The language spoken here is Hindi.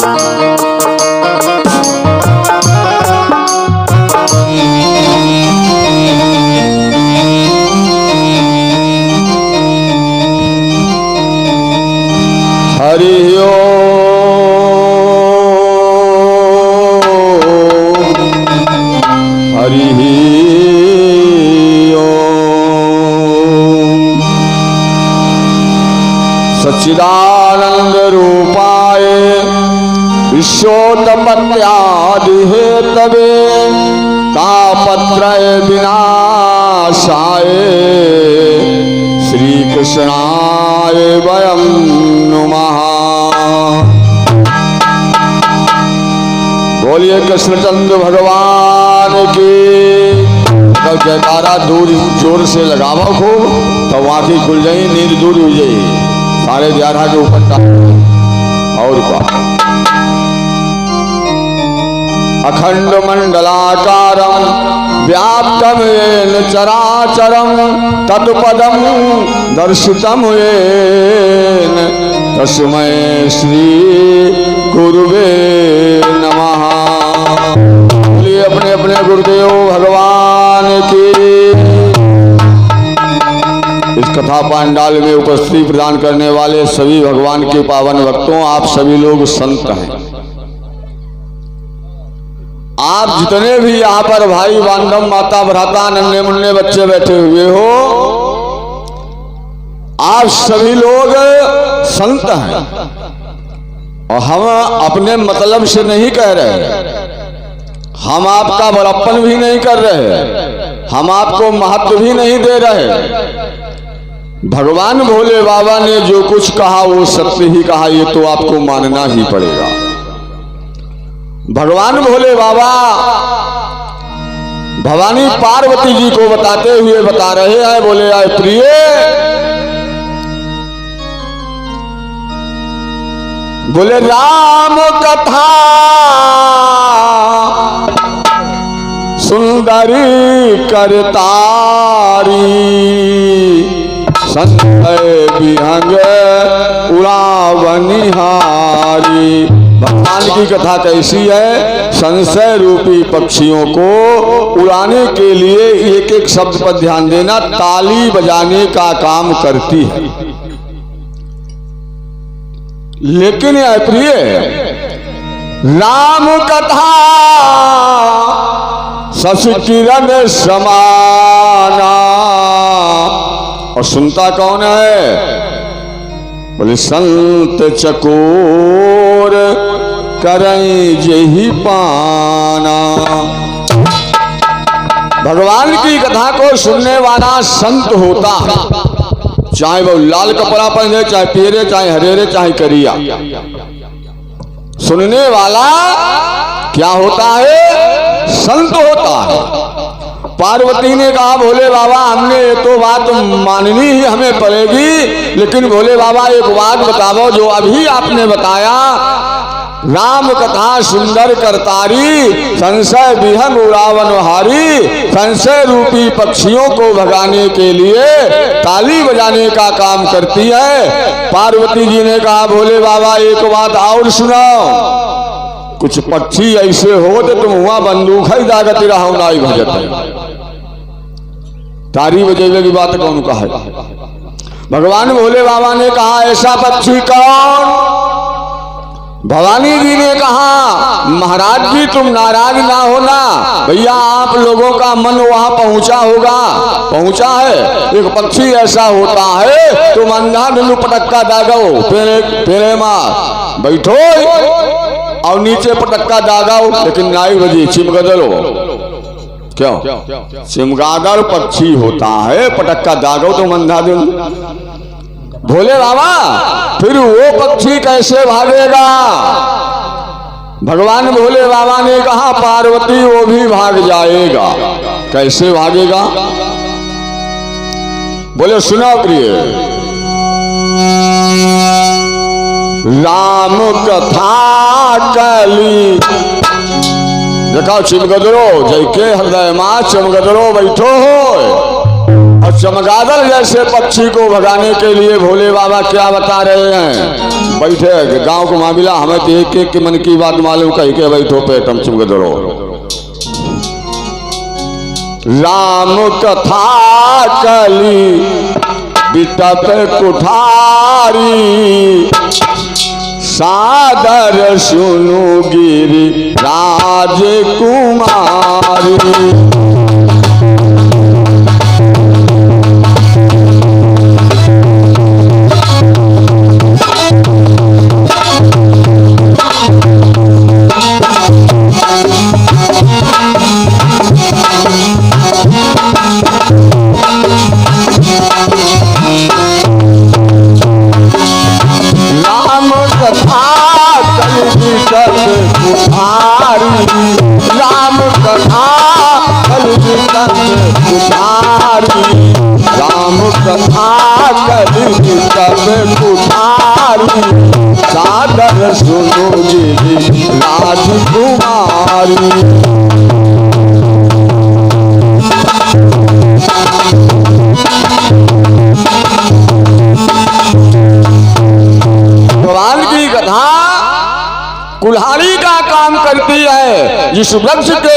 हरि सच्चिदानंद रूपाय विश्वोत्पत्त्यादि हेतवे तापत्रय विनाशाय श्री कृष्णाय वयं नुमः। बोलिए कृष्णचंद्र भगवान की। कल जयकारा दूर जोर से लगावा खूब तो आँखें खुल जाई, नींद दूर हो जाई। 11:30 के ऊपर और क्या। अखंड मंडलाकारं व्याप्तं येन चराचरं तत्पदं दर्शितं येन तस्मै श्री गुरुवे नमः। बोलिए अपने अपने गुरुदेव भगवान की। इस कथा पांडाल में उपस्थिति प्रदान करने वाले सभी भगवान के पावन भक्तों, आप सभी लोग संत हैं। आप जितने भी यहाँ पर भाई बांधव माता भ्राता नन्हे मुन्ने बच्चे बैठे हुए हो, आप सभी लोग संत हैं। और हम अपने मतलब से नहीं कह रहे, हम आपका बड़प्पन भी नहीं कर रहे, हम आपको महत्व भी नहीं दे रहे। भगवान भोले बाबा ने जो कुछ कहा वो सत्य ही कहा, ये तो आपको मानना ही पड़ेगा। भगवान भोले बाबा भवानी पार्वती जी को बताते हुए बता रहे हैं, बोले आए प्रिय, बोले राम कथा सुंदरी करतारी संशय विहंग उड़ावनिहारी। भगवान की कथा कैसी है? संशय रूपी पक्षियों को उड़ाने के लिए एक एक शब्द पर ध्यान देना, ताली बजाने का काम करती है। लेकिन प्रिय, राम कथा शशि किरण समाना, और सुनता कौन है? बोले संत चकोर करई जेहि पाना। भगवान की कथा को सुनने वाला संत होता है, चाहे वो लाल कपड़ा पहने, चाहे पीरे, चाहे हरेरे, चाहे करिया। सुनने वाला क्या होता है? संत होता है। पार्वती ने कहा भोले बाबा हमने ये तो बात माननी ही हमें पड़ेगी, लेकिन भोले बाबा एक बात बताओ जो अभी आपने बताया, राम कथा सुंदर करतारी संशय विहंग उड़ावनहारी, संशय रूपी पक्षियों को भगाने के लिए ताली बजाने का काम करती है। पार्वती जी ने कहा भोले बाबा एक बात और सुनाओ, कुछ पक्षी ऐसे हो तो तुम वहां बंदूक ही दागती रहो ना भजत है, तारी बजेबे की बात कौन कहा है? भगवान भोले बाबा ने कहा ऐसा पक्षी कौन? भवानी जी ने कहा महाराज जी तुम नाराज ना होना, भैया आप लोगों का मन वहां पहुंचा होगा, पहुंचा है। एक पक्षी ऐसा होता है तुम अंधा ढुलू पटक्का दागो, पेरे मार बैठो और नीचे पटक्का दागाओ, लेकिन नाई बजी चिमगदलो। क्यों? चिमगादड़ पक्षी होता है, पटक्का दागो तो अंधा ढुल। भोले बाबा फिर वो पक्षी कैसे भागेगा? भगवान भोले बाबा ने कहा पार्वती वो भी भाग जाएगा। कैसे भागेगा? बोले सुनो प्रिय, राम कथा कली देखा चिमगदरो जय के हृदय मां चिमगदरो बैठो हो, और चमगादड़ जैसे पक्षी को भगाने के लिए भोले बाबा क्या बता रहे हैं? बैठे गांव को मामला हमें तो एक एक के मन की बात मालूम, कही के बैठो पेटम चमगदड़ो। राम कथा कली बिटप कुठारी, सादर सुनु गिरि राजकुमारी। राम कथा कलि कुठारी, राम कथा कलि कुठारी, सादर सुनो गिरि राजकुमारी। भगवान की कथा कुल्हाड़ी का काम करती है। जिस वृक्ष के